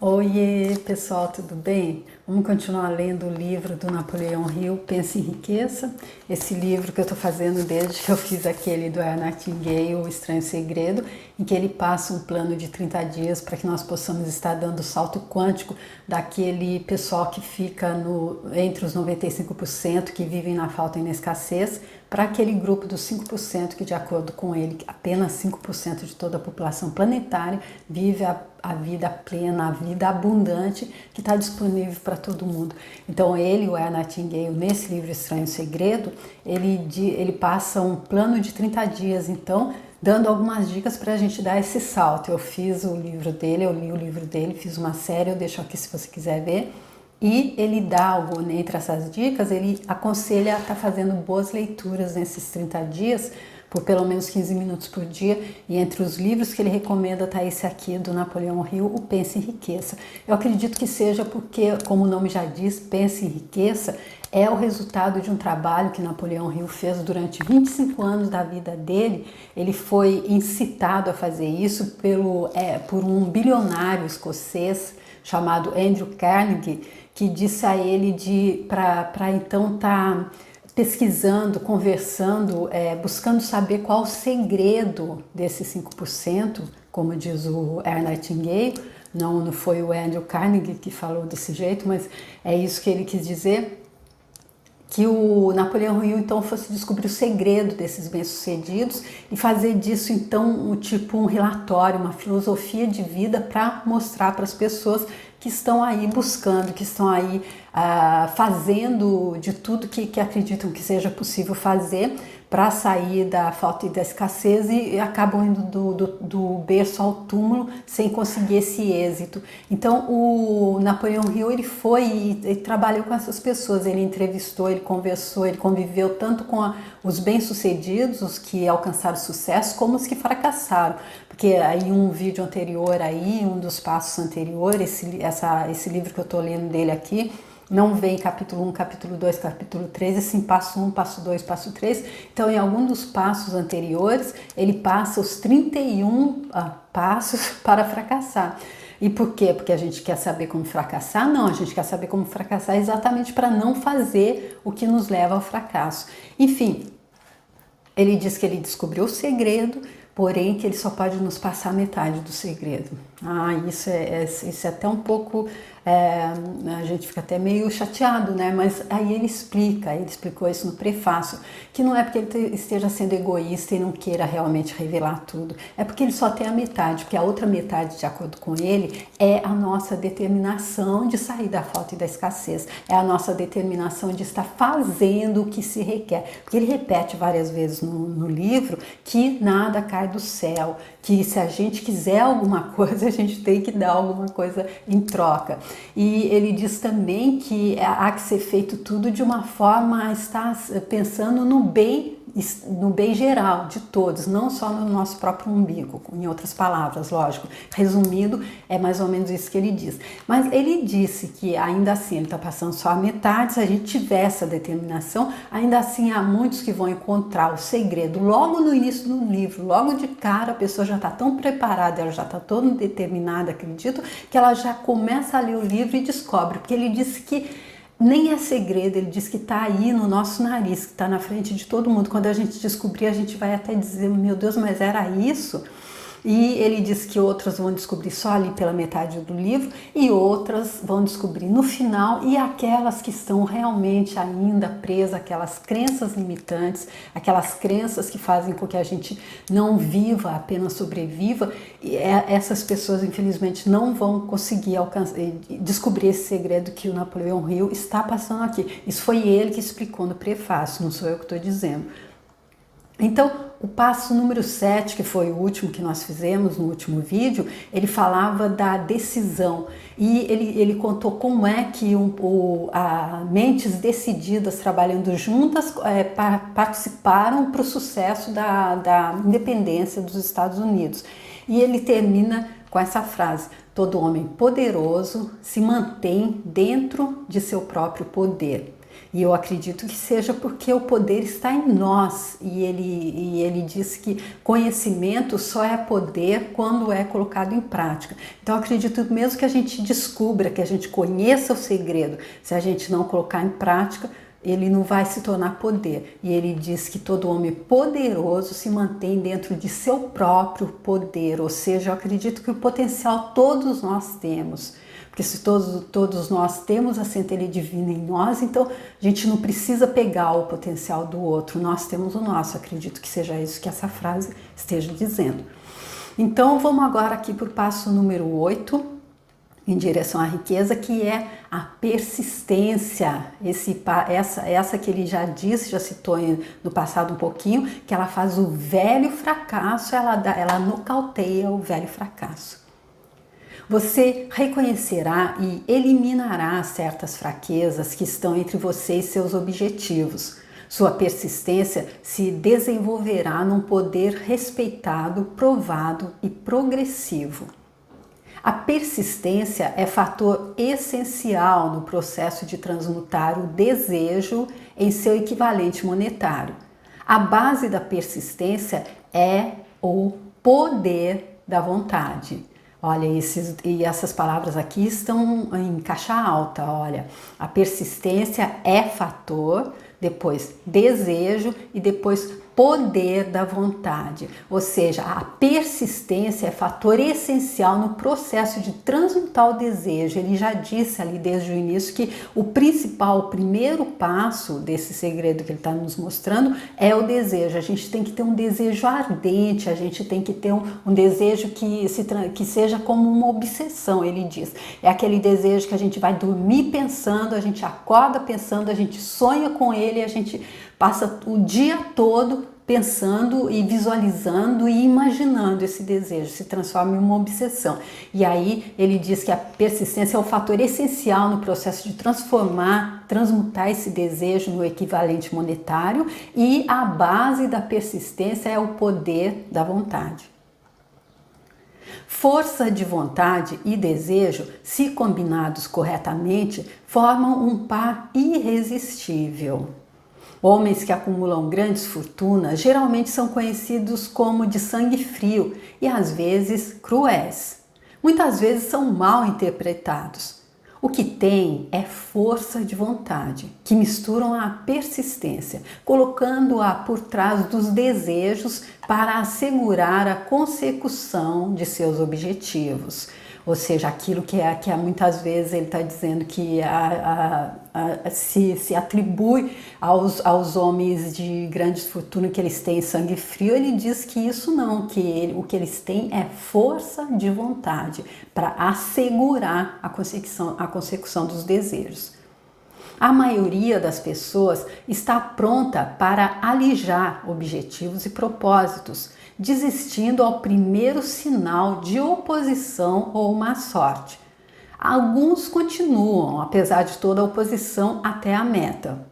Oiê, pessoal, tudo bem? Vamos continuar lendo o livro do Napoleão Hill, Pense e Enriqueça. Esse livro que eu estou fazendo desde que eu fiz aquele do Earl Nightingale, O Estranho Segredo, em que ele passa um plano de 30 dias para que nós possamos estar dando o salto quântico daquele pessoal que fica entre os 95% que vivem na falta e na escassez, para aquele grupo dos 5% que, de acordo com ele, apenas 5% de toda a população planetária vive a vida plena, a vida abundante que está disponível para todo mundo. Então ele, o Earl Nightingale, nesse livro Estranho Segredo, ele passa um plano de 30 dias, então, dando algumas dicas para a gente dar esse salto. Eu fiz o livro dele, eu li o livro dele, fiz uma série, eu deixo aqui se você quiser ver. E ele dá algo, entre essas dicas, ele aconselha a estar fazendo boas leituras nesses 30 dias, por pelo menos 15 minutos por dia, e entre os livros que ele recomenda está esse aqui do Napoleão Hill, o Pense e Enriqueça. Eu acredito que seja porque, como o nome já diz, Pense e Enriqueça é o resultado de um trabalho que Napoleão Hill fez durante 25 anos da vida dele. Ele foi incitado a fazer isso por um bilionário escocês chamado Andrew Carnegie, que disse a ele para então estar pesquisando, conversando, buscando saber qual o segredo desses 5%, como diz o Earl Nightingale. Não foi o Andrew Carnegie que falou desse jeito, mas é isso que ele quis dizer, que o Napoleão Hill então fosse descobrir o segredo desses bem-sucedidos e fazer disso então um relatório, uma filosofia de vida para mostrar para as pessoas que estão aí buscando, que estão aí fazendo de tudo que acreditam que seja possível fazer para sair da falta e da escassez e acabam indo do berço ao túmulo sem conseguir esse êxito. Então o Napoleão Hill ele foi e trabalhou com essas pessoas, ele entrevistou, ele conversou, ele conviveu tanto com os bem-sucedidos, os que alcançaram sucesso, como os que fracassaram. Porque aí um vídeo anterior, um dos passos anteriores, esse livro que eu estou lendo dele aqui, não vem capítulo 1, capítulo 2, capítulo 3, assim, passo 1, passo 2, passo 3. Então, em algum dos passos anteriores, ele passa os 31 passos para fracassar. E por quê? Porque a gente quer saber como fracassar? Não, a gente quer saber como fracassar exatamente para não fazer o que nos leva ao fracasso. Enfim, ele diz que ele descobriu o segredo, porém que ele só pode nos passar metade do segredo. Isso é até um pouco... a gente fica até meio chateado, né? Mas aí ele explicou isso no prefácio, que não é porque ele esteja sendo egoísta e não queira realmente revelar tudo, é porque ele só tem a metade, porque a outra metade, de acordo com ele, é a nossa determinação de sair da falta e da escassez, é a nossa determinação de estar fazendo o que se requer, porque ele repete várias vezes no livro que nada cai do céu, que se a gente quiser alguma coisa, a gente tem que dar alguma coisa em troca. E ele diz também que há que ser feito tudo de uma forma a estar pensando no bem geral de todos, não só no nosso próprio umbigo, em outras palavras, lógico. Resumindo, é mais ou menos isso que ele diz. Mas ele disse que ainda assim, ele está passando só a metade, se a gente tiver essa determinação, ainda assim há muitos que vão encontrar o segredo logo no início do livro, logo de cara a pessoa já está tão preparada, ela já está toda determinada, acredito, que ela já começa a ler o livro e descobre, porque ele disse que nem é segredo, ele diz que está aí no nosso nariz, que está na frente de todo mundo. Quando a gente descobrir, a gente vai até dizer, meu Deus, mas era isso? E ele diz que outras vão descobrir só ali pela metade do livro e outras vão descobrir no final, e aquelas que estão realmente ainda presas, aquelas crenças limitantes, aquelas crenças que fazem com que a gente não viva, apenas sobreviva, e essas pessoas infelizmente não vão conseguir descobrir esse segredo que o Napoleão Hill está passando aqui. Isso foi ele que explicou no prefácio, não sou eu que estou dizendo. Então, o passo número 7, que foi o último que nós fizemos no último vídeo, ele falava da decisão e ele contou como é que mentes decididas trabalhando juntas participaram para o sucesso da independência dos Estados Unidos. E ele termina com essa frase: todo homem poderoso se mantém dentro de seu próprio poder. E eu acredito que seja porque o poder está em nós, e ele diz que conhecimento só é poder quando é colocado em prática. Então eu acredito mesmo que a gente descubra, que a gente conheça o segredo, se a gente não colocar em prática, ele não vai se tornar poder. E ele diz que todo homem poderoso se mantém dentro de seu próprio poder, ou seja, eu acredito que o potencial todos nós temos. Porque se todos nós temos a centelha divina em nós, então a gente não precisa pegar o potencial do outro, nós temos o nosso. Acredito que seja isso que essa frase esteja dizendo. Então vamos agora aqui para o passo número 8, em direção à riqueza, que é a persistência. Essa que ele já disse, já citou no passado um pouquinho, que ela faz o velho fracasso, ela nocauteia o velho fracasso. Você reconhecerá e eliminará certas fraquezas que estão entre você e seus objetivos. Sua persistência se desenvolverá num poder respeitado, provado e progressivo. A persistência é fator essencial no processo de transmutar o desejo em seu equivalente monetário. A base da persistência é o poder da vontade. Olha, essas palavras aqui estão em caixa alta, olha. A persistência é fator, depois desejo e depois poder da vontade. Ou seja, a persistência é fator essencial no processo de transmutar o desejo. Ele já disse ali desde o início que o primeiro passo desse segredo que ele está nos mostrando é o desejo. A gente tem que ter um desejo ardente, a gente tem que ter um desejo que seja como uma obsessão, ele diz. É aquele desejo que a gente vai dormir pensando, a gente acorda pensando, a gente sonha com ele, a gente passa o dia todo pensando e visualizando e imaginando esse desejo, se transforma em uma obsessão. E aí ele diz que a persistência é o fator essencial no processo de transmutar esse desejo no equivalente monetário, e a base da persistência é o poder da vontade. Força de vontade e desejo, se combinados corretamente, formam um par irresistível. Homens que acumulam grandes fortunas geralmente são conhecidos como de sangue frio e às vezes cruéis. Muitas vezes são mal interpretados. O que têm é força de vontade, que misturam a persistência, colocando-a por trás dos desejos para assegurar a consecução de seus objetivos. Ou seja, aquilo que muitas vezes ele está dizendo que se atribui aos homens de grandes fortunas, que eles têm sangue frio. Ele diz que isso não, o que eles têm é força de vontade para assegurar a consecução dos desejos. A maioria das pessoas está pronta para alijar objetivos e propósitos, desistindo ao primeiro sinal de oposição ou má sorte. Alguns continuam, apesar de toda a oposição, até a meta.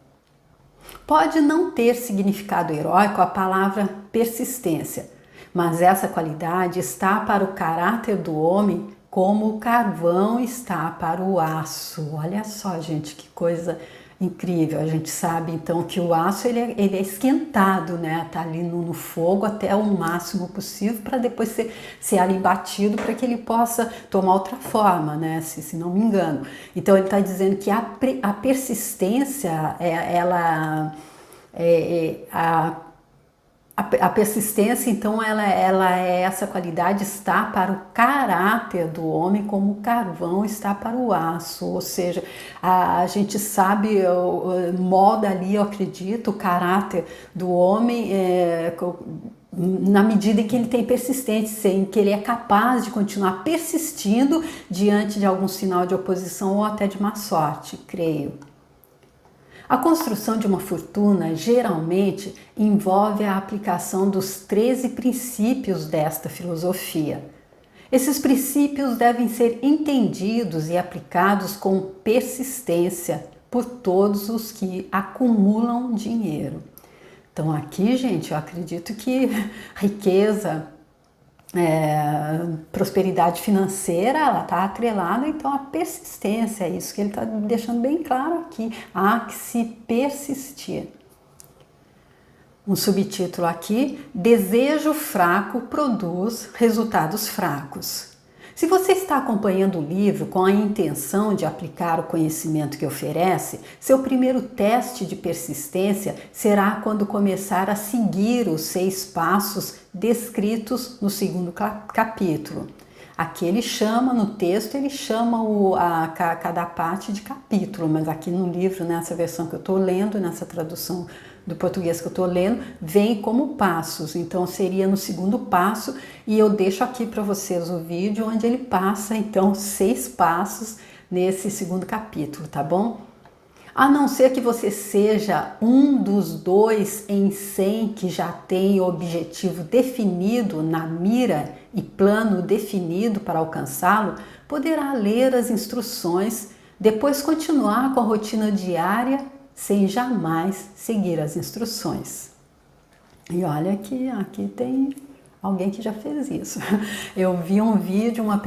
Pode não ter significado heróico a palavra persistência, mas essa qualidade está para o caráter do homem como o carvão está para o aço. Olha só, gente, que coisa incrível. A gente sabe então que o aço ele é esquentado, né? Tá ali no fogo até o máximo possível para depois ser ali batido para que ele possa tomar outra forma, né? Se não me engano. Então ele está dizendo que a persistência a persistência, então, ela é essa qualidade, está para o caráter do homem como o carvão está para o aço. Ou seja, a gente sabe, molda ali, eu acredito, o caráter do homem na medida em que ele tem persistência, em que ele é capaz de continuar persistindo diante de algum sinal de oposição ou até de má sorte, creio. A construção de uma fortuna geralmente envolve a aplicação dos 13 princípios desta filosofia. Esses princípios devem ser entendidos e aplicados com persistência por todos os que acumulam dinheiro. Então aqui, gente, eu acredito que riqueza prosperidade financeira, ela está atrelada então à persistência, é isso que ele está deixando bem claro aqui, há que se persistir. Um subtítulo aqui, desejo fraco produz resultados fracos. Se você está acompanhando o livro com a intenção de aplicar o conhecimento que oferece, seu primeiro teste de persistência será quando começar a seguir os 6 passos descritos no segundo capítulo. Aqui ele chama, no texto, ele chama cada parte de capítulo, mas aqui no livro, nessa versão que eu estou lendo, nessa tradução do português que eu estou lendo, vem como passos, então seria no segundo passo, e eu deixo aqui para vocês o vídeo onde ele passa então 6 passos nesse segundo capítulo, tá bom? A não ser que você seja um dos 2 em 100 que já tem o objetivo definido na mira e plano definido para alcançá-lo, poderá ler as instruções, depois continuar com a rotina diária sem jamais seguir as instruções. E olha que aqui tem alguém que já fez isso. Eu vi um vídeo, uma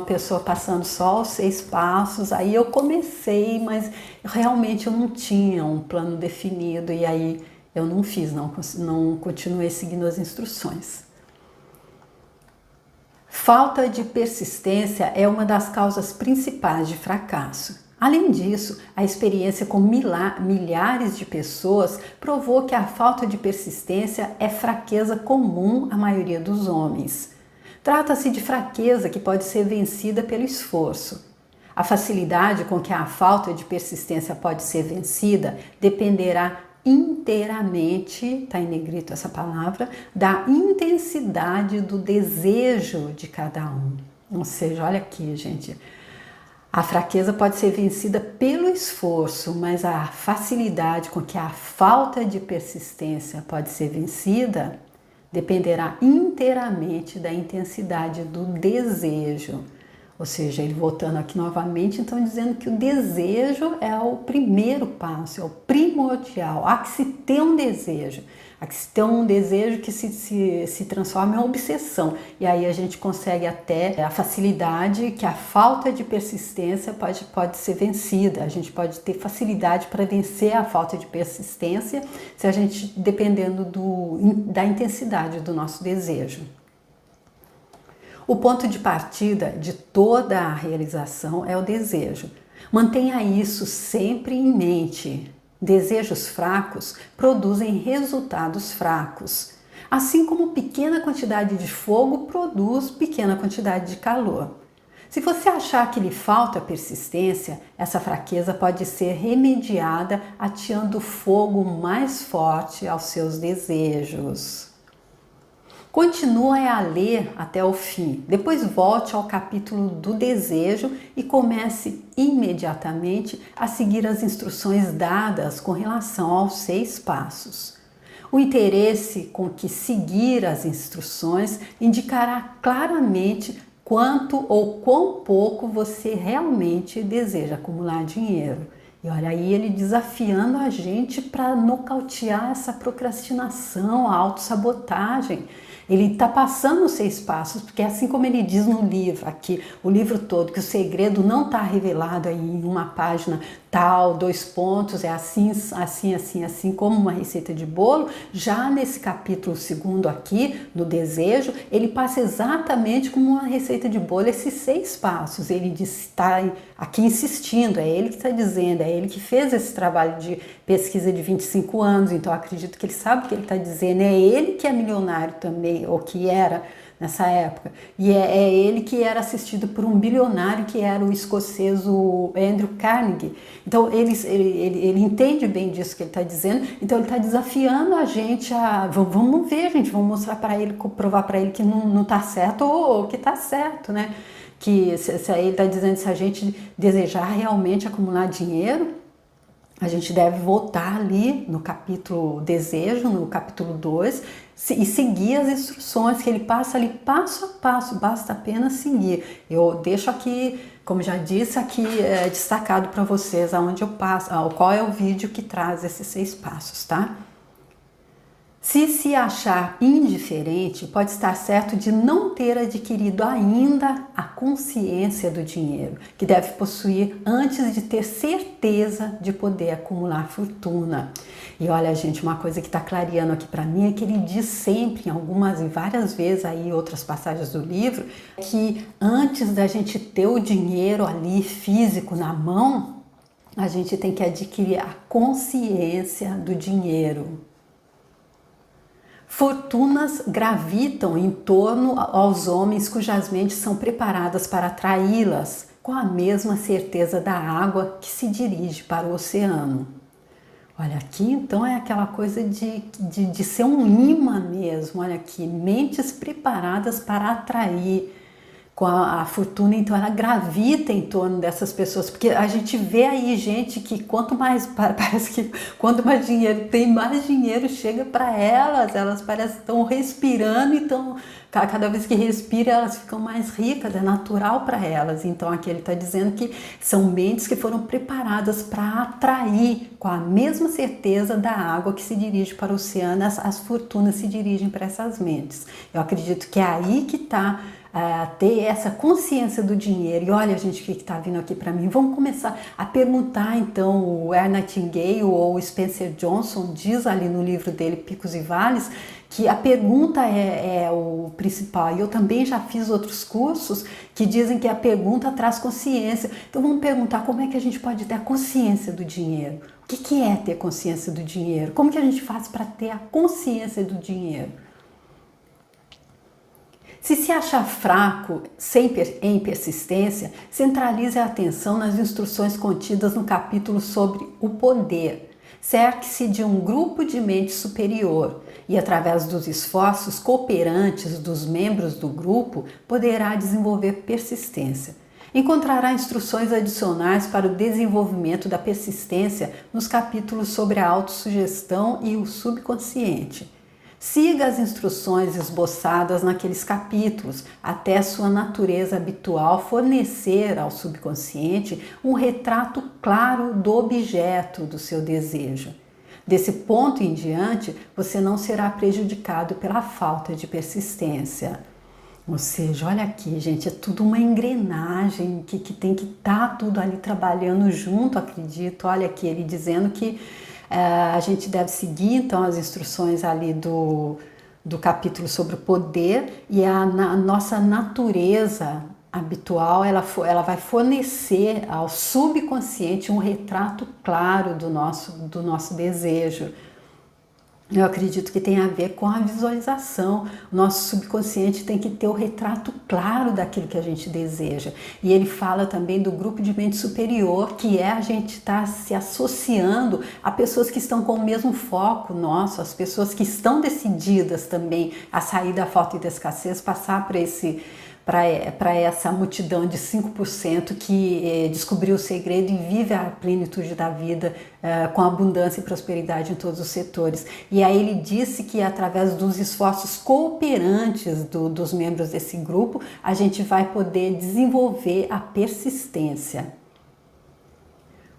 pessoa passando só os 6 passos, aí eu comecei, mas realmente eu não tinha um plano definido e aí eu não fiz, não continuei seguindo as instruções. Falta de persistência é uma das causas principais de fracasso. Além disso, a experiência com milhares de pessoas provou que a falta de persistência é fraqueza comum à maioria dos homens. Trata-se de fraqueza que pode ser vencida pelo esforço. A facilidade com que a falta de persistência pode ser vencida dependerá inteiramente, está em negrito essa palavra, da intensidade do desejo de cada um. Ou seja, olha aqui, gente. A fraqueza pode ser vencida pelo esforço, mas a facilidade com que a falta de persistência pode ser vencida dependerá inteiramente da intensidade do desejo. Ou seja, ele voltando aqui novamente, então dizendo que o desejo é o primeiro passo, é o primordial. Há que se ter um desejo, há que se ter um desejo que se transforma em obsessão. E aí a gente consegue até a facilidade que a falta de persistência pode ser vencida. A gente pode ter facilidade para vencer a falta de persistência, se a gente, dependendo da intensidade do nosso desejo. O ponto de partida de toda a realização é o desejo. Mantenha isso sempre em mente. Desejos fracos produzem resultados fracos, assim como pequena quantidade de fogo produz pequena quantidade de calor. Se você achar que lhe falta persistência, essa fraqueza pode ser remediada ateando fogo mais forte aos seus desejos. Continue a ler até o fim, depois volte ao capítulo do desejo e comece imediatamente a seguir as instruções dadas com relação aos 6 passos. O interesse com que seguir as instruções indicará claramente quanto ou quão pouco você realmente deseja acumular dinheiro. E olha aí ele desafiando a gente para nocautear essa procrastinação, a autossabotagem. Ele está passando os 6 passos, porque assim como ele diz no livro, aqui, o livro todo, que o segredo não está revelado aí em uma página tal, 2 pontos, é assim, assim, assim, assim, como uma receita de bolo, já nesse capítulo 2 aqui, no desejo, ele passa exatamente como uma receita de bolo, esses 6 passos. Ele está aqui insistindo, é ele que está dizendo, é ele que fez esse trabalho de pesquisa de 25 anos, então acredito que ele sabe o que ele está dizendo, é ele que é milionário também, ou que era nessa época, e é ele que era assistido por um bilionário que era o escocês, o Andrew Carnegie. Então ele entende bem disso que ele está dizendo, então ele está desafiando a gente a, vamos ver, gente, vamos mostrar para ele, provar para ele que não está certo ou que está certo, né? Que se ele está dizendo, se a gente desejar realmente acumular dinheiro, a gente deve voltar ali no capítulo desejo, no capítulo 2, e seguir as instruções que ele passa ali passo a passo, basta apenas seguir. Eu deixo aqui, como já disse, aqui destacado para vocês aonde eu passo, qual é o vídeo que traz esses 6 passos, tá? Se achar indiferente, pode estar certo de não ter adquirido ainda a consciência do dinheiro, que deve possuir antes de ter certeza de poder acumular fortuna. E olha, gente, uma coisa que está clareando aqui para mim é que ele diz sempre, em algumas e várias vezes aí, outras passagens do livro, que antes da gente ter o dinheiro ali físico na mão, a gente tem que adquirir a consciência do dinheiro. Fortunas gravitam em torno aos homens cujas mentes são preparadas para atraí-las, com a mesma certeza da água que se dirige para o oceano. Olha aqui, então é aquela coisa de ser um imã mesmo, olha aqui, mentes preparadas para atrair com a fortuna, então ela gravita em torno dessas pessoas, porque a gente vê aí gente que quanto mais, parece que quanto mais dinheiro tem, mais dinheiro chega para elas parecem que estão respirando, então cada vez que respira elas ficam mais ricas, é natural para elas. Então aqui ele está dizendo que são mentes que foram preparadas para atrair com a mesma certeza da água que se dirige para o oceano, as fortunas se dirigem para essas mentes. Eu acredito que é aí que está ter essa consciência do dinheiro. E olha, gente, o que está vindo aqui para mim? Vamos começar a perguntar, então, o Ernest Nightingale ou o Spencer Johnson diz ali no livro dele, Picos e Vales, que a pergunta é o principal. E eu também já fiz outros cursos que dizem que a pergunta traz consciência. Então vamos perguntar como é que a gente pode ter a consciência do dinheiro. O que é ter consciência do dinheiro? Como que a gente faz para ter a consciência do dinheiro? Se achar fraco em persistência, centralize a atenção nas instruções contidas no capítulo sobre o poder. Cerque-se de um grupo de mente superior e, através dos esforços cooperantes dos membros do grupo, poderá desenvolver persistência. Encontrará instruções adicionais para o desenvolvimento da persistência nos capítulos sobre a autossugestão e o subconsciente. Siga as instruções esboçadas naqueles capítulos, até sua natureza habitual fornecer ao subconsciente um retrato claro do objeto do seu desejo. Desse ponto em diante, você não será prejudicado pela falta de persistência. Ou seja, olha aqui, gente, é tudo uma engrenagem que tem que estar tudo ali trabalhando junto, acredito. Olha aqui, ele dizendo que a gente deve seguir então as instruções ali do capítulo sobre o poder, e a nossa natureza habitual ela vai fornecer ao subconsciente um retrato claro do nosso desejo. Eu acredito que tem a ver com a visualização. O nosso subconsciente tem que ter o retrato claro daquilo que a gente deseja. E ele fala também do grupo de mente superior, que é a gente estar se associando a pessoas que estão com o mesmo foco nosso, as pessoas que estão decididas também a sair da falta e da escassez, passar para essa multidão de 5% que descobriu o segredo e vive a plenitude da vida com abundância e prosperidade em todos os setores. E aí ele disse que através dos esforços cooperantes dos membros desse grupo, a gente vai poder desenvolver a persistência.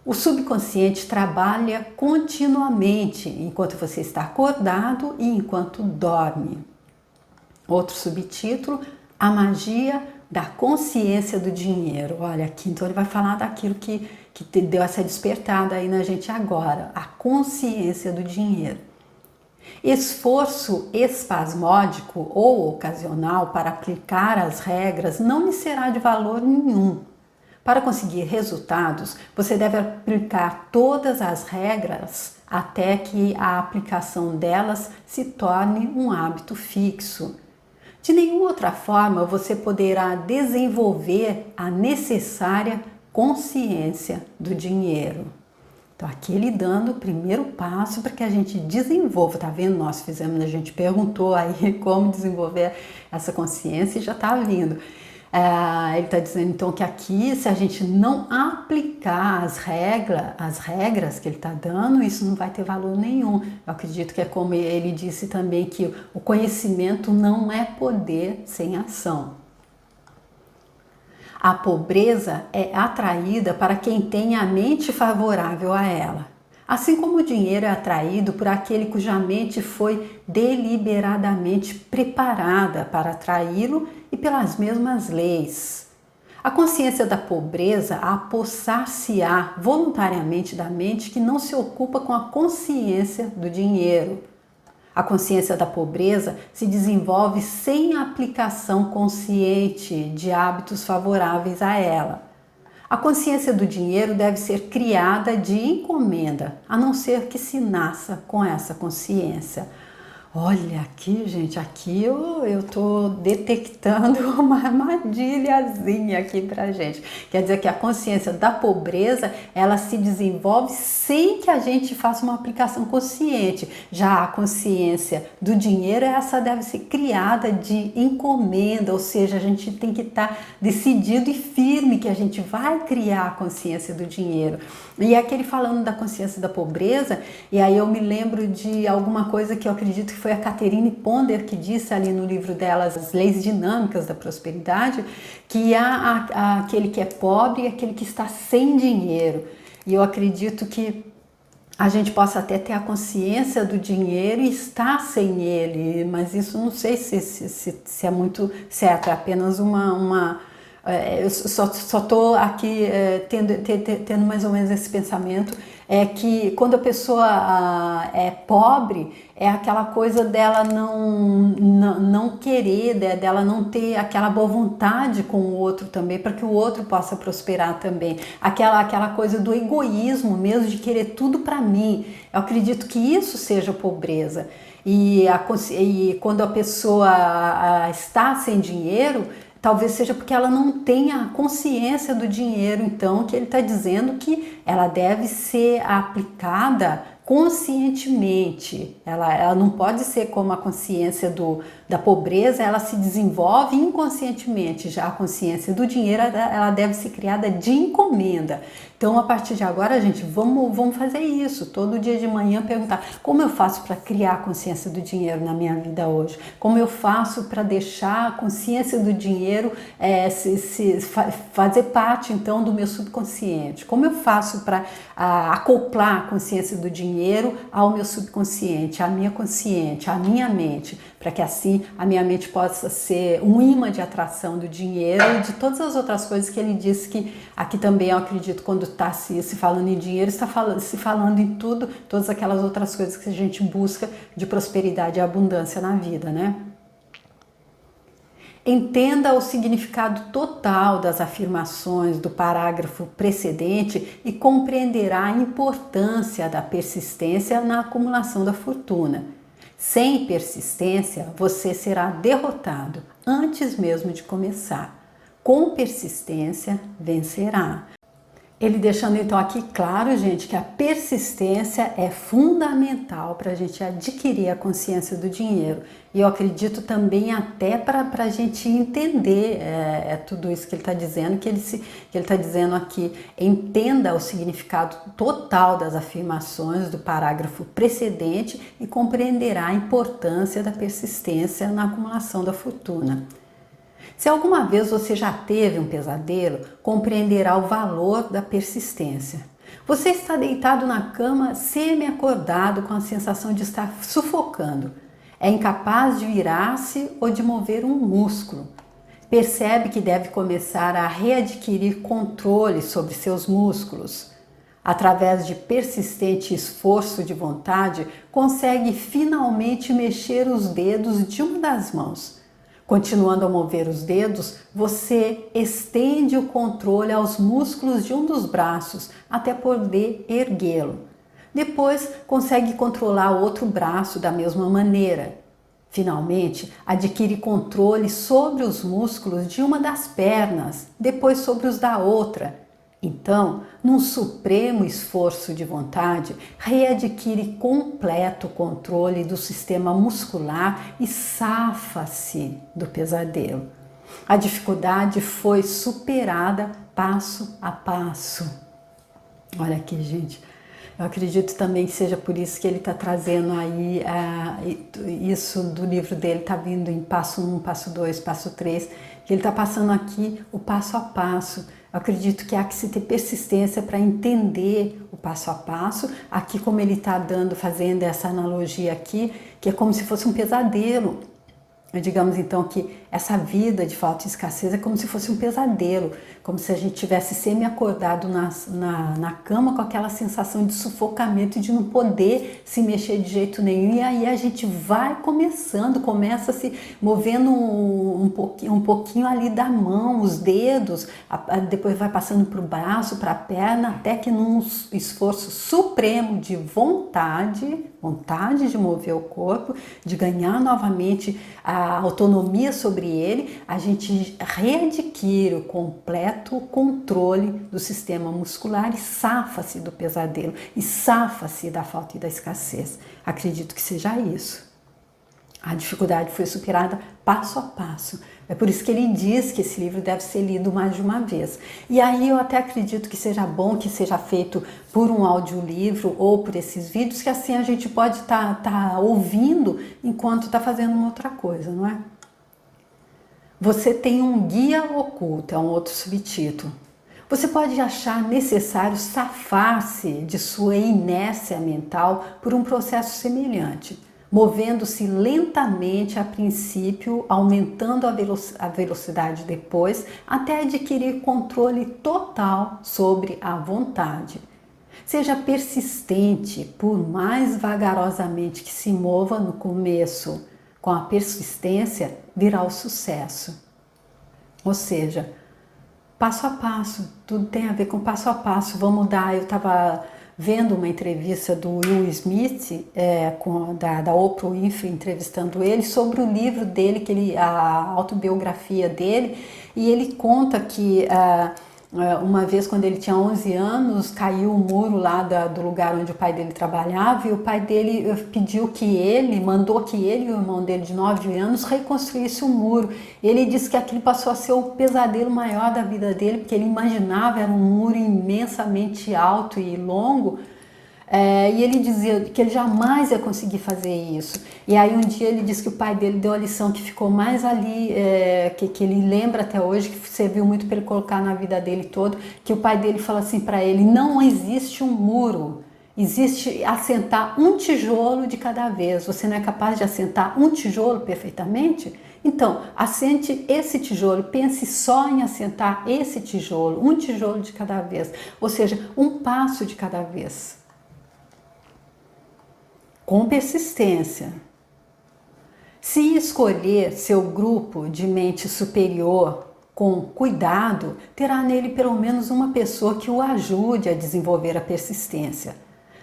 O subconsciente trabalha continuamente enquanto você está acordado e enquanto dorme. Outro subtítulo: a magia da consciência do dinheiro. Olha aqui, então ele vai falar daquilo que deu essa despertada aí na gente agora, a consciência do dinheiro. Esforço espasmódico ou ocasional para aplicar as regras não lhe será de valor nenhum. Para conseguir resultados, você deve aplicar todas as regras até que a aplicação delas se torne um hábito fixo. De nenhuma outra forma você poderá desenvolver a necessária consciência do dinheiro. Então aqui ele dando o primeiro passo para que a gente desenvolva, tá vendo? Nós fizemos, a gente perguntou aí como desenvolver essa consciência e já tá vindo. Ele está dizendo então que aqui, se a gente não aplicar as regras que ele está dando, isso não vai ter valor nenhum. Eu acredito que é como ele disse também, que o conhecimento não é poder sem ação. A pobreza é atraída para quem tem a mente favorável a ela. Assim como o dinheiro é atraído por aquele cuja mente foi deliberadamente preparada para atraí-lo e pelas mesmas leis. A consciência da pobreza apossar-se-á voluntariamente da mente que não se ocupa com a consciência do dinheiro. A consciência da pobreza se desenvolve sem a aplicação consciente de hábitos favoráveis a ela. A consciência do dinheiro deve ser criada de encomenda, a não ser que se nasça com essa consciência. Olha aqui, gente, aqui eu tô detectando uma armadilhazinha aqui pra gente. Quer dizer que a consciência da pobreza, ela se desenvolve sem que a gente faça uma aplicação consciente. Já a consciência do dinheiro, essa deve ser criada de encomenda, ou seja, a gente tem que estar decidido e firme que a gente vai criar a consciência do dinheiro. E aquele falando da consciência da pobreza, e aí eu me lembro de alguma coisa que eu acredito que foi a Catherine Ponder que disse ali no livro dela, As Leis Dinâmicas da Prosperidade, que há aquele que é pobre e aquele que está sem dinheiro. E eu acredito que a gente possa até ter a consciência do dinheiro e estar sem ele, mas isso não sei se é muito certo, é apenas eu só estou aqui tendo mais ou menos esse pensamento, é que quando a pessoa é pobre, é aquela coisa dela não querer, dela não ter aquela boa vontade com o outro também, para que o outro possa prosperar também. Aquela coisa do egoísmo mesmo, de querer tudo para mim. Eu acredito que isso seja pobreza. E quando a pessoa está sem dinheiro, talvez seja porque ela não tenha consciência do dinheiro, então, que ele está dizendo que ela deve ser aplicada conscientemente. Ela não pode ser como a consciência da pobreza, ela se desenvolve inconscientemente. Já a consciência do dinheiro, ela deve ser criada de encomenda. Então, a partir de agora, gente, vamos fazer isso. Todo dia de manhã perguntar como eu faço para criar a consciência do dinheiro na minha vida hoje? Como eu faço para deixar a consciência do dinheiro fazer parte, então, do meu subconsciente? Como eu faço para acoplar a consciência do dinheiro ao meu subconsciente, à minha consciente, à minha mente, para que assim a minha mente possa ser um imã de atração do dinheiro e de todas as outras coisas que ele disse que aqui também eu acredito, quando está se falando em dinheiro, está se falando em tudo, todas aquelas outras coisas que a gente busca de prosperidade e abundância na vida, né? Entenda o significado total das afirmações do parágrafo precedente e compreenderá a importância da persistência na acumulação da fortuna. Sem persistência, você será derrotado antes mesmo de começar. Com persistência, vencerá. Ele deixando então aqui claro, gente, que a persistência é fundamental para a gente adquirir a consciência do dinheiro. E eu acredito também até para a gente entender tudo isso que ele está dizendo, que ele está dizendo aqui. Entenda o significado total das afirmações do parágrafo precedente e compreenderá a importância da persistência na acumulação da fortuna. Se alguma vez você já teve um pesadelo, compreenderá o valor da persistência. Você está deitado na cama, semi-acordado, com a sensação de estar sufocando. É incapaz de virar-se ou de mover um músculo. Percebe que deve começar a readquirir controle sobre seus músculos. Através de persistente esforço de vontade, consegue finalmente mexer os dedos de uma das mãos. Continuando a mover os dedos, você estende o controle aos músculos de um dos braços até poder erguê-lo. Depois, consegue controlar o outro braço da mesma maneira. Finalmente, adquire controle sobre os músculos de uma das pernas, depois sobre os da outra. Então, num supremo esforço de vontade, readquire completo controle do sistema muscular e safa-se do pesadelo. A dificuldade foi superada passo a passo. Olha aqui, gente. Eu acredito também que seja por isso que ele está trazendo aí isso do livro dele, está vindo em passo 1, passo 2, passo 3, que ele está passando aqui o passo a passo. Eu acredito que há que se ter persistência para entender o passo a passo. Aqui, como ele está fazendo essa analogia aqui, que é como se fosse um pesadelo. Digamos então que essa vida de falta e escassez é como se fosse um pesadelo, como se a gente tivesse semi-acordado na cama com aquela sensação de sufocamento e de não poder se mexer de jeito nenhum. E aí a gente vai começa se movendo um pouquinho ali da mão, os dedos, depois vai passando para o braço, para a perna, até que num esforço supremo de vontade de mover o corpo, de ganhar novamente a autonomia sobre ele, a gente readquire o completo controle do sistema muscular e safa-se do pesadelo, e safa-se da falta e da escassez. Acredito que seja isso. A dificuldade foi superada passo a passo. É por isso que ele diz que esse livro deve ser lido mais de uma vez. E aí eu até acredito que seja bom que seja feito por um audiolivro ou por esses vídeos, que assim a gente pode estar ouvindo enquanto está fazendo uma outra coisa, não é? Você tem um guia oculto, é um outro subtítulo. Você pode achar necessário safar-se de sua inércia mental por um processo semelhante, movendo-se lentamente a princípio, aumentando a velocidade depois, até adquirir controle total sobre a vontade. Seja persistente, por mais vagarosamente que se mova no começo, com a persistência virá o sucesso. Ou seja, passo a passo, tudo tem a ver com passo a passo. Vamos dar, eu estava vendo uma entrevista do Will Smith, da Oprah Winfrey, entrevistando ele sobre o livro dele, a autobiografia dele, e ele conta que uma vez, quando ele tinha 11 anos, caiu o muro lá do lugar onde o pai dele trabalhava, e o pai dele mandou que ele e o irmão dele de 9 anos reconstruísse o muro. Ele disse que aquilo passou a ser o pesadelo maior da vida dele, porque ele imaginava, era um muro imensamente alto e longo, e ele dizia que ele jamais ia conseguir fazer isso. E aí um dia ele disse que o pai dele deu a lição que ficou mais ali, que ele lembra até hoje, que serviu muito para ele colocar na vida dele todo, que o pai dele fala assim para ele: não existe um muro, existe assentar um tijolo de cada vez. Você não é capaz de assentar um tijolo perfeitamente? Então, assente esse tijolo, pense só em assentar esse tijolo, um tijolo de cada vez, ou seja, um passo de cada vez. Com persistência. Se escolher seu grupo de mente superior com cuidado, terá nele pelo menos uma pessoa que o ajude a desenvolver a persistência.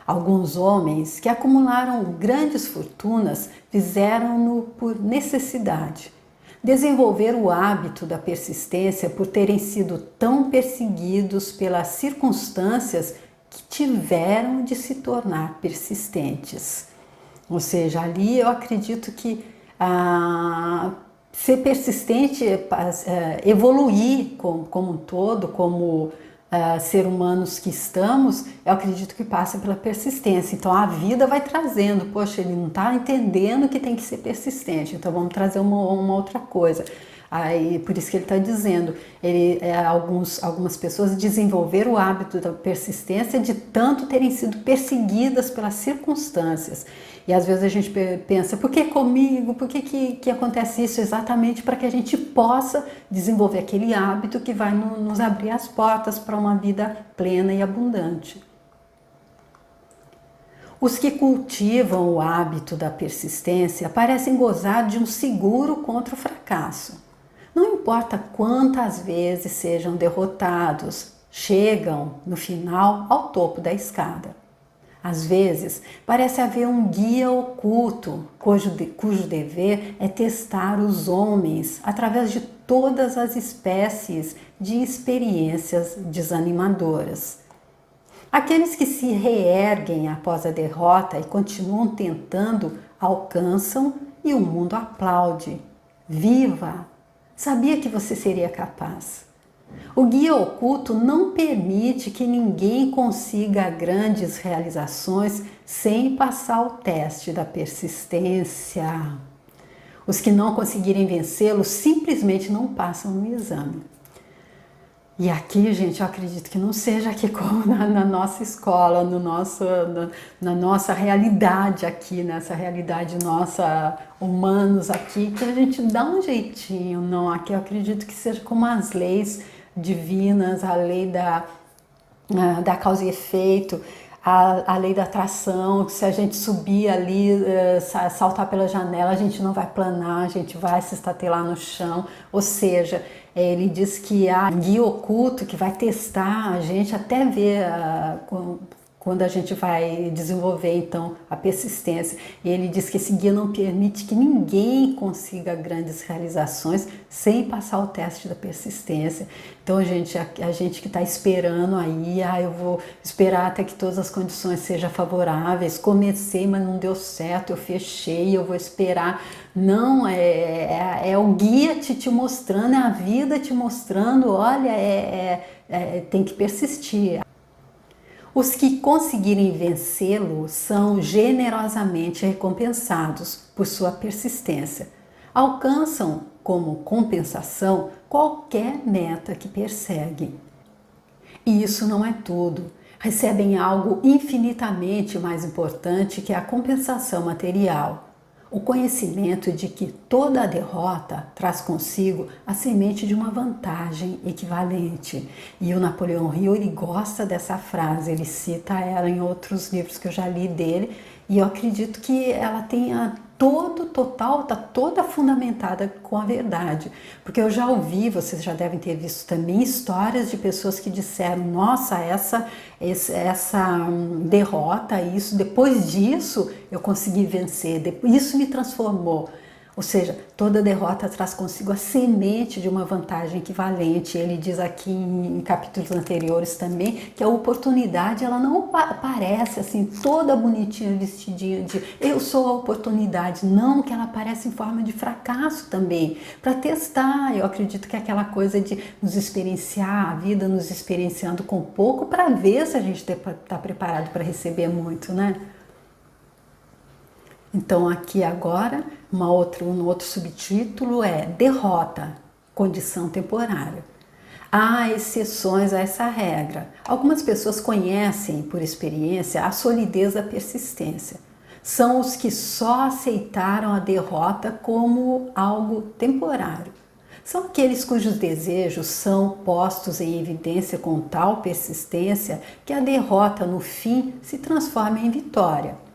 Alguns homens que acumularam grandes fortunas fizeram-no por necessidade. Desenvolveram o hábito da persistência por terem sido tão perseguidos pelas circunstâncias que tiveram de se tornar persistentes. Ou seja, ali eu acredito que ser persistente, evoluir como um todo, como ser humanos que estamos, eu acredito que passa pela persistência. Então a vida vai trazendo, poxa, ele não está entendendo que tem que ser persistente, então vamos trazer uma outra coisa. Aí, por isso que ele está dizendo, algumas pessoas desenvolveram o hábito da persistência de tanto terem sido perseguidas pelas circunstâncias. E às vezes a gente pensa, por que comigo? Por que acontece isso? Exatamente para que a gente possa desenvolver aquele hábito que vai nos abrir as portas para uma vida plena e abundante. Os que cultivam o hábito da persistência parecem gozar de um seguro contra o fracasso. Não importa quantas vezes sejam derrotados, chegam, no final, ao topo da escada. Às vezes, parece haver um guia oculto, cujo dever é testar os homens através de todas as espécies de experiências desanimadoras. Aqueles que se reerguem após a derrota e continuam tentando, alcançam e o mundo aplaude. Viva! Sabia que você seria capaz. O guia oculto não permite que ninguém consiga grandes realizações sem passar o teste da persistência. Os que não conseguirem vencê-lo simplesmente não passam no exame. E aqui, gente, eu acredito que não seja aqui como na nossa escola, na nossa realidade aqui, nessa realidade nossa, humanos aqui, que a gente dá um jeitinho, não. Aqui eu acredito que seja como as leis divinas, a lei da causa e efeito, a lei da atração, se a gente subir ali, saltar pela janela, a gente não vai planar, a gente vai se estatelar no chão, ou seja, ele diz que há guia oculto que vai testar a gente até ver quando a gente vai desenvolver então a persistência. E ele diz que esse guia não permite que ninguém consiga grandes realizações sem passar o teste da persistência. Então, gente, a gente que está esperando aí, eu vou esperar até que todas as condições sejam favoráveis, comecei, mas não deu certo, eu fechei, eu vou esperar. Não, é o guia te mostrando, é a vida te mostrando, olha, tem que persistir. Os que conseguirem vencê-lo são generosamente recompensados por sua persistência. Alcançam como compensação qualquer meta que perseguem. E isso não é tudo. Recebem algo infinitamente mais importante que a compensação material. O conhecimento de que toda a derrota traz consigo a semente de uma vantagem equivalente. E o Napoleão Hill, ele gosta dessa frase, ele cita ela em outros livros que eu já li dele, e eu acredito que ela tenha está toda fundamentada com a verdade. Porque eu já ouvi, vocês já devem ter visto também, histórias de pessoas que disseram, nossa, essa derrota, isso, depois disso eu consegui vencer, isso me transformou. Ou seja, toda derrota traz consigo a semente de uma vantagem equivalente. Ele diz aqui em capítulos anteriores também que a oportunidade ela não aparece assim toda bonitinha, vestidinha de eu sou a oportunidade, não, que ela aparece em forma de fracasso também, para testar. Eu acredito que é aquela coisa de nos experienciar, a vida nos experienciando com pouco para ver se a gente está preparado para receber muito, né? Então aqui agora um outro subtítulo é derrota, condição temporária. Há exceções a essa regra. Algumas pessoas conhecem por experiência a solidez da persistência. São os que só aceitaram a derrota como algo temporário. São aqueles cujos desejos são postos em evidência com tal persistência que a derrota no fim se transforma em vitória.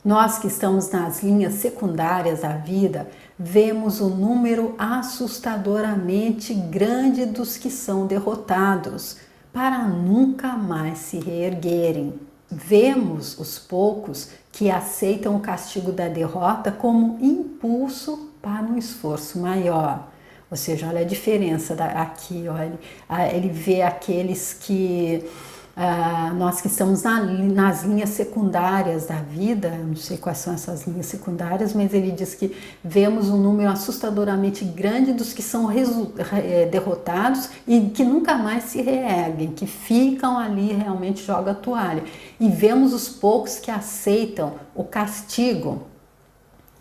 Nós que estamos nas linhas secundárias da vida, vemos o número assustadoramente grande dos que são derrotados, para nunca mais se reerguerem. Vemos os poucos que aceitam o castigo da derrota como impulso para um esforço maior. Ou seja, olha a diferença aqui, olha, ele vê aqueles que... nós que estamos nas linhas secundárias da vida, não sei quais são essas linhas secundárias, mas ele diz que vemos um número assustadoramente grande dos que são derrotados e que nunca mais se reerguem, que ficam ali realmente jogam a toalha. E vemos os poucos que aceitam o castigo.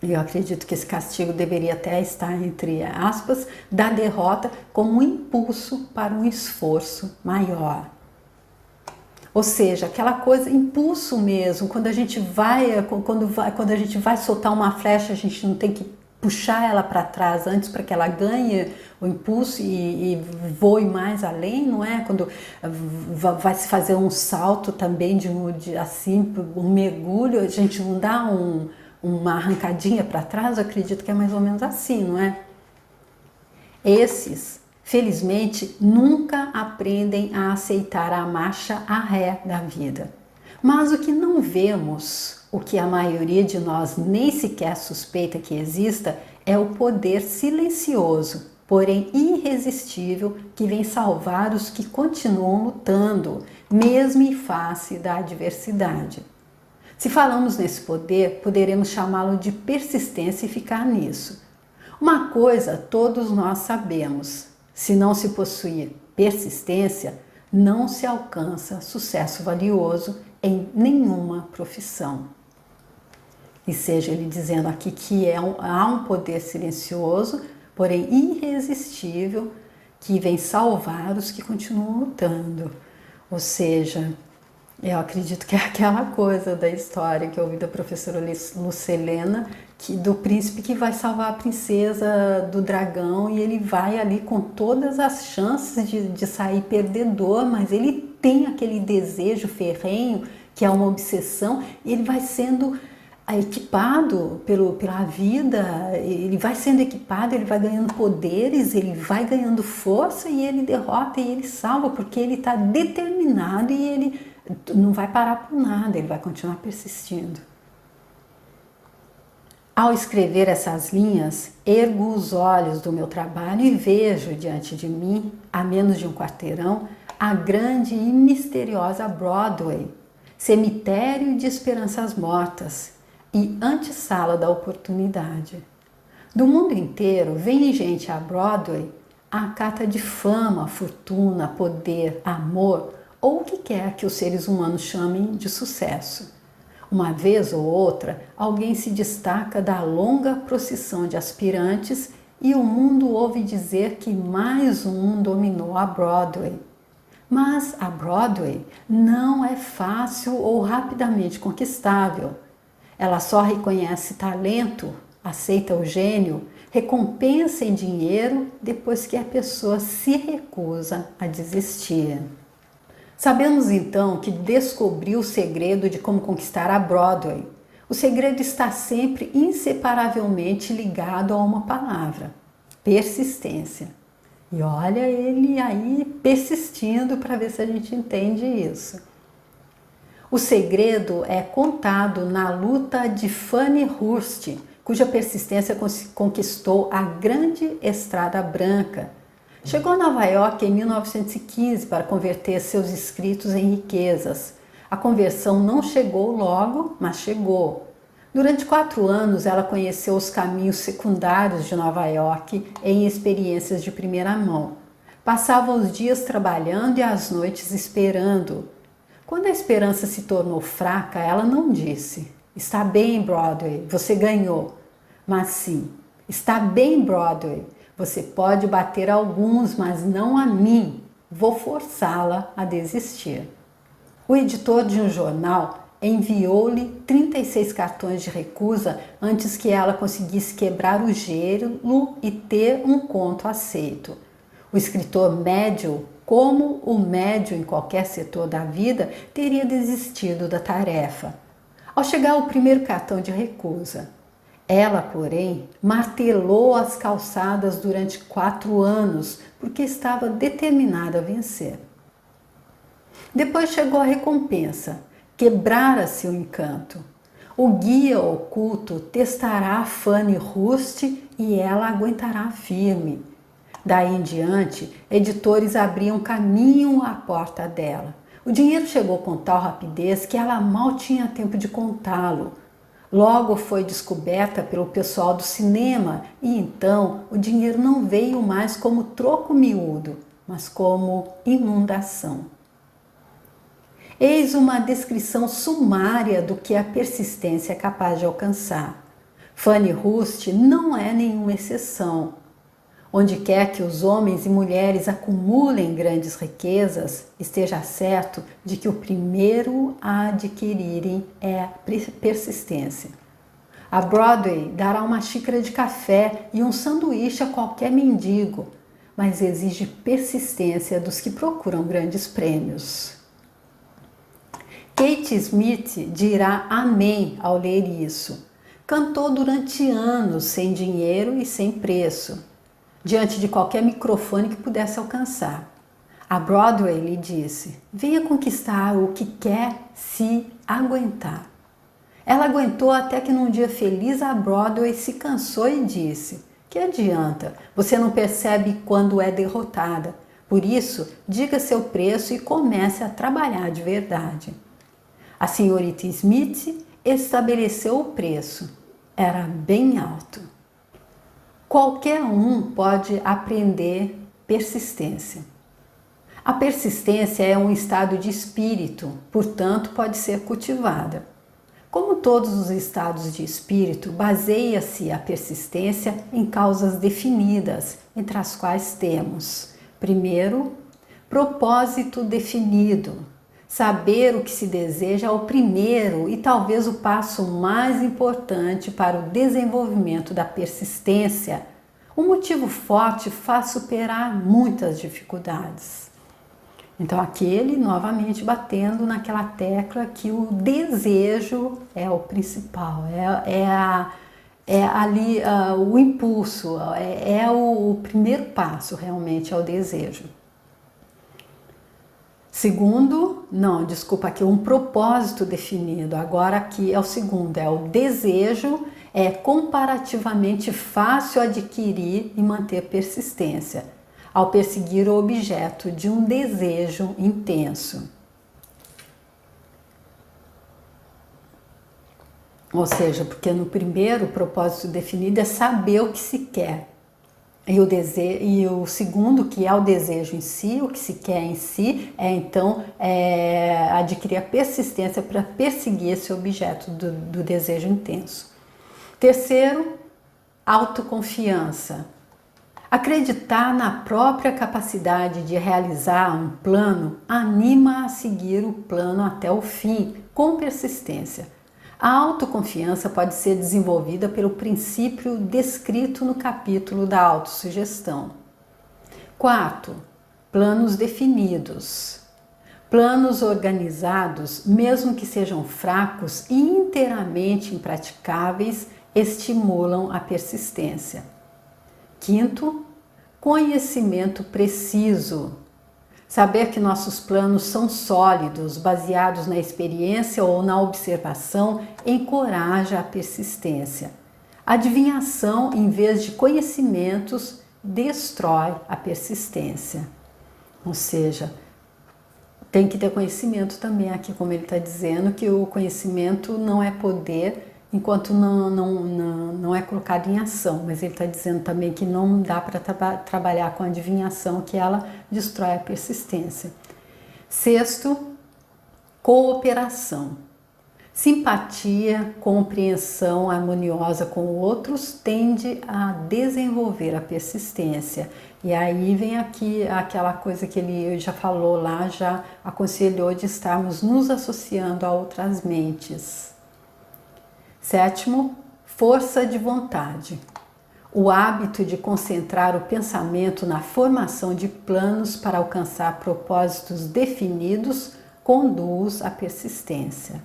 Eu acredito que esse castigo deveria até estar entre aspas, da derrota como um impulso para um esforço maior. Ou seja, aquela coisa, impulso mesmo, quando a gente vai soltar uma flecha, a gente não tem que puxar ela para trás antes para que ela ganhe o impulso e voe mais além, não é? Quando vai se fazer um salto também assim, um mergulho, a gente não dá uma arrancadinha para trás, eu acredito que é mais ou menos assim, não é? Esses, felizmente, nunca aprendem a aceitar a marcha a ré da vida. Mas o que não vemos, o que a maioria de nós nem sequer suspeita que exista, é o poder silencioso, porém irresistível, que vem salvar os que continuam lutando, mesmo em face da adversidade. Se falamos nesse poder, poderemos chamá-lo de persistência e ficar nisso. Uma coisa todos nós sabemos: se não se possuir persistência, não se alcança sucesso valioso em nenhuma profissão. E seja ele dizendo aqui que há um poder silencioso, porém irresistível, que vem salvar os que continuam lutando. Ou seja, eu acredito que é aquela coisa da história que eu ouvi da professora Lucelena, do príncipe que vai salvar a princesa do dragão e ele vai ali com todas as chances de sair perdedor, mas ele tem aquele desejo ferrenho, que é uma obsessão, e ele vai sendo equipado pela vida, ele vai sendo equipado, ele vai ganhando poderes, ele vai ganhando força e ele derrota e ele salva, porque ele está determinado e ele não vai parar por nada, ele vai continuar persistindo. Ao escrever essas linhas, ergo os olhos do meu trabalho e vejo diante de mim, a menos de um quarteirão, a grande e misteriosa Broadway, cemitério de esperanças mortas e antessala da oportunidade. Do mundo inteiro vem gente a Broadway à cata de fama, fortuna, poder, amor ou o que quer que os seres humanos chamem de sucesso. Uma vez ou outra, alguém se destaca da longa procissão de aspirantes e o mundo ouve dizer que mais um dominou a Broadway. Mas a Broadway não é fácil ou rapidamente conquistável. Ela só reconhece talento, aceita o gênio, recompensa em dinheiro depois que a pessoa se recusa a desistir. Sabemos então que descobriu o segredo de como conquistar a Broadway. O segredo está sempre inseparavelmente ligado a uma palavra: persistência. E olha ele aí persistindo para ver se a gente entende isso. O segredo é contado na luta de Fanny Hurst, cuja persistência conquistou a grande Estrada Branca. Chegou a Nova York em 1915 para converter seus escritos em riquezas. A conversão não chegou logo, mas chegou. Durante 4 anos, ela conheceu os caminhos secundários de Nova York em experiências de primeira mão. Passava os dias trabalhando e as noites esperando. Quando a esperança se tornou fraca, ela não disse: "Está bem, Broadway, você ganhou." Mas sim: "Está bem, Broadway, você pode bater alguns, mas não a mim. Vou forçá-la a desistir." O editor de um jornal enviou-lhe 36 cartões de recusa antes que ela conseguisse quebrar o gelo e ter um conto aceito. O escritor médio, como o médio em qualquer setor da vida, teria desistido da tarefa. Ao chegar o primeiro cartão de recusa, ela, porém, martelou as calçadas durante 4 anos, porque estava determinada a vencer. Depois chegou a recompensa. Quebrara-se o encanto. O guia oculto testará Fanny Hurst e ela aguentará firme. Daí em diante, editores abriam caminho à porta dela. O dinheiro chegou com tal rapidez que ela mal tinha tempo de contá-lo. Logo foi descoberta pelo pessoal do cinema e então o dinheiro não veio mais como troco miúdo, mas como inundação. Eis uma descrição sumária do que a persistência é capaz de alcançar. Fanny Hurst não é nenhuma exceção. Onde quer que os homens e mulheres acumulem grandes riquezas, esteja certo de que o primeiro a adquirirem é a persistência. A Broadway dará uma xícara de café e um sanduíche a qualquer mendigo, mas exige persistência dos que procuram grandes prêmios. Kate Smith dirá amém ao ler isso. Cantou durante anos sem dinheiro e sem preço, diante de qualquer microfone que pudesse alcançar. A Broadway lhe disse: "Venha conquistar o que quer se aguentar." Ela aguentou até que num dia feliz a Broadway se cansou e disse: "Que adianta? Você não percebe quando é derrotada. Por isso, diga seu preço e comece a trabalhar de verdade." A senhorita Smith estabeleceu o preço. Era bem alto. Qualquer um pode aprender persistência. A persistência é um estado de espírito, portanto pode ser cultivada. Como todos os estados de espírito, baseia-se a persistência em causas definidas, entre as quais temos Primeiro, propósito definido. Saber o que se deseja é o primeiro e talvez o passo mais importante para o desenvolvimento da persistência. Um motivo forte faz superar muitas dificuldades. Então aqui ele novamente batendo naquela tecla que o desejo é o principal, é ali o impulso, é o primeiro passo realmente, é o desejo. Segundo, aqui um propósito definido, agora aqui é o segundo, é o desejo, é comparativamente fácil adquirir e manter persistência, ao perseguir o objeto de um desejo intenso. Ou seja, porque no primeiro, o propósito definido é saber o que se quer. E o segundo, que é o desejo em si, o que se quer em si, adquirir a persistência para perseguir esse objeto do desejo intenso. Terceiro, autoconfiança. Acreditar na própria capacidade de realizar um plano anima a seguir o plano até o fim, com persistência. A autoconfiança pode ser desenvolvida pelo princípio descrito no capítulo da autossugestão. Quarto, planos definidos. Planos organizados, mesmo que sejam fracos e inteiramente impraticáveis, estimulam a persistência. Quinto, conhecimento preciso. Saber que nossos planos são sólidos, baseados na experiência ou na observação, encoraja a persistência. Adivinhação, em vez de conhecimentos, destrói a persistência. Ou seja, tem que ter conhecimento também aqui, como ele está dizendo, que o conhecimento não é poder enquanto não é colocado em ação, mas ele está dizendo também que não dá para trabalhar com adivinhação, que ela destrói a persistência. Sexto, cooperação. Simpatia, compreensão harmoniosa com outros tende a desenvolver a persistência. E aí vem aqui aquela coisa que ele já falou lá, já aconselhou de estarmos nos associando a outras mentes. Sétimo, força de vontade. O hábito de concentrar o pensamento na formação de planos para alcançar propósitos definidos conduz à persistência.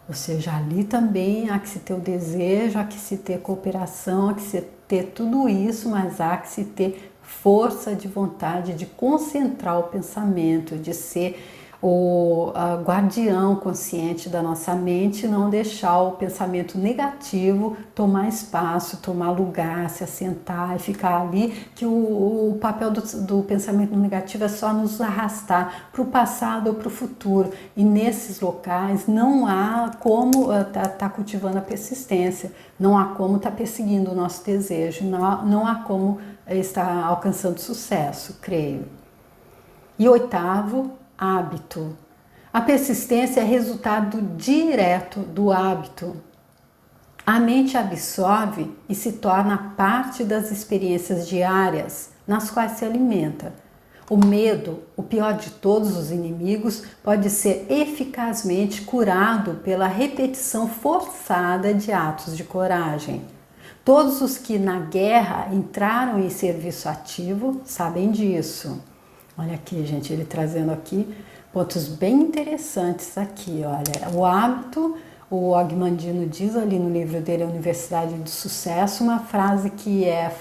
Ou seja, ali também há que se ter o desejo, há que se ter cooperação, há que se ter tudo isso, mas há que se ter força de vontade de concentrar o pensamento, de ser o guardião consciente da nossa mente, não deixar o pensamento negativo tomar espaço, tomar lugar, se assentar e ficar ali, que o papel do pensamento negativo é só nos arrastar para o passado ou para o futuro, e nesses locais não há como tá cultivando a persistência, não há como estar perseguindo o nosso desejo, não há como estar alcançando sucesso, creio. E oitavo, hábito. A persistência é resultado direto do hábito. A mente absorve e se torna parte das experiências diárias nas quais se alimenta. O medo, o pior de todos os inimigos, pode ser eficazmente curado pela repetição forçada de atos de coragem. Todos os que na guerra entraram em serviço ativo sabem disso. Olha aqui, gente, ele trazendo aqui pontos bem interessantes aqui, olha. O hábito, o Agmandino diz ali no livro dele, A Universidade do Sucesso, uma frase que é: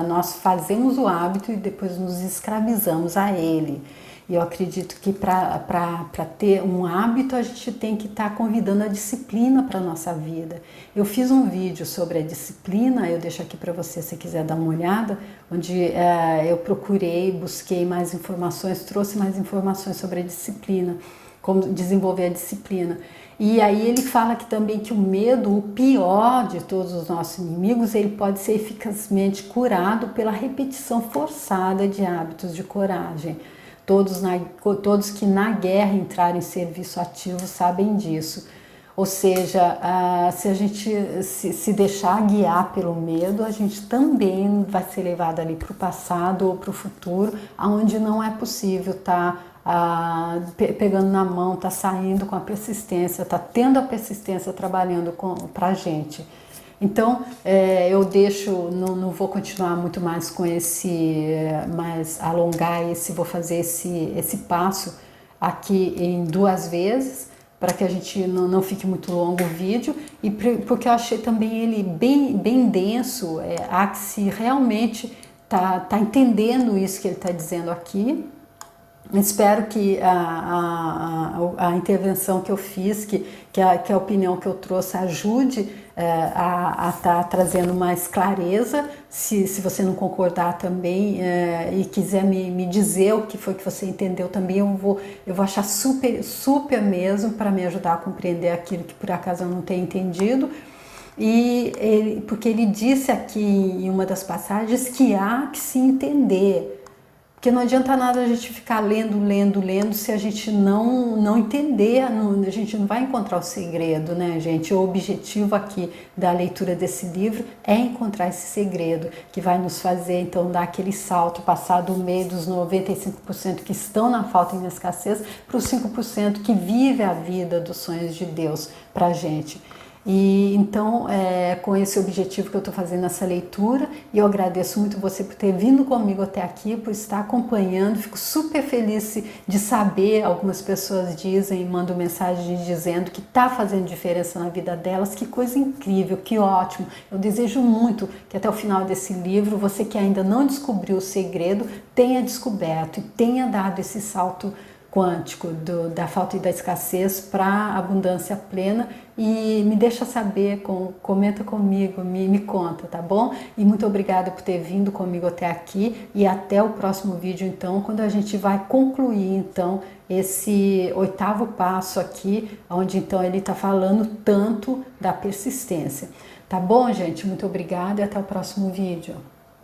nós fazemos o hábito e depois nos escravizamos a ele. E eu acredito que para ter um hábito, a gente tem que estar convidando a disciplina para a nossa vida. Eu fiz um vídeo sobre a disciplina, eu deixo aqui para você se quiser dar uma olhada, onde eu busquei mais informações, trouxe mais informações sobre a disciplina, como desenvolver a disciplina. E aí ele fala que também que o medo, o pior de todos os nossos inimigos, ele pode ser eficazmente curado pela repetição forçada de hábitos de coragem. Todos que na guerra entraram em serviço ativo sabem disso. Ou seja, se a gente se deixar guiar pelo medo, a gente também vai ser levado ali para o passado ou para o futuro, aonde não é possível pegando na mão, saindo com a persistência, tendo a persistência trabalhando para a gente. Então, eu deixo, não vou continuar muito mais com mais alongar vou fazer esse passo aqui em 2 vezes, para que a gente não fique muito longo o vídeo, e porque eu achei também ele bem denso, que se realmente tá entendendo isso que ele está dizendo aqui. Espero que a intervenção que eu fiz, que a opinião que eu trouxe ajude a estar trazendo mais clareza. Se você não concordar também e quiser me dizer o que foi que você entendeu também, eu vou achar super mesmo, para me ajudar a compreender aquilo que por acaso eu não tenho entendido. Porque ele disse aqui em uma das passagens que há que se entender. Porque não adianta nada a gente ficar lendo, se a gente não entender, a gente não vai encontrar o segredo, né, gente? O objetivo aqui da leitura desse livro é encontrar esse segredo, que vai nos fazer, então, dar aquele salto, passar do meio dos 95% que estão na falta e na escassez, para os 5% que vive a vida dos sonhos de Deus pra gente. E então, com esse objetivo que eu estou fazendo essa leitura, e eu agradeço muito você por ter vindo comigo até aqui, por estar acompanhando. Fico super feliz de saber, algumas pessoas mandam mensagem dizendo que está fazendo diferença na vida delas. Que coisa incrível, que ótimo. Eu desejo muito que até o final desse livro, você que ainda não descobriu o segredo, tenha descoberto e tenha dado esse salto quântico da falta e da escassez para a abundância plena. E me deixa saber, comenta comigo, me conta, tá bom? E muito obrigada por ter vindo comigo até aqui, e até o próximo vídeo, então, quando a gente vai concluir, então, esse 8º passo aqui, onde, então, ele está falando tanto da persistência. Tá bom, gente? Muito obrigada e até o próximo vídeo.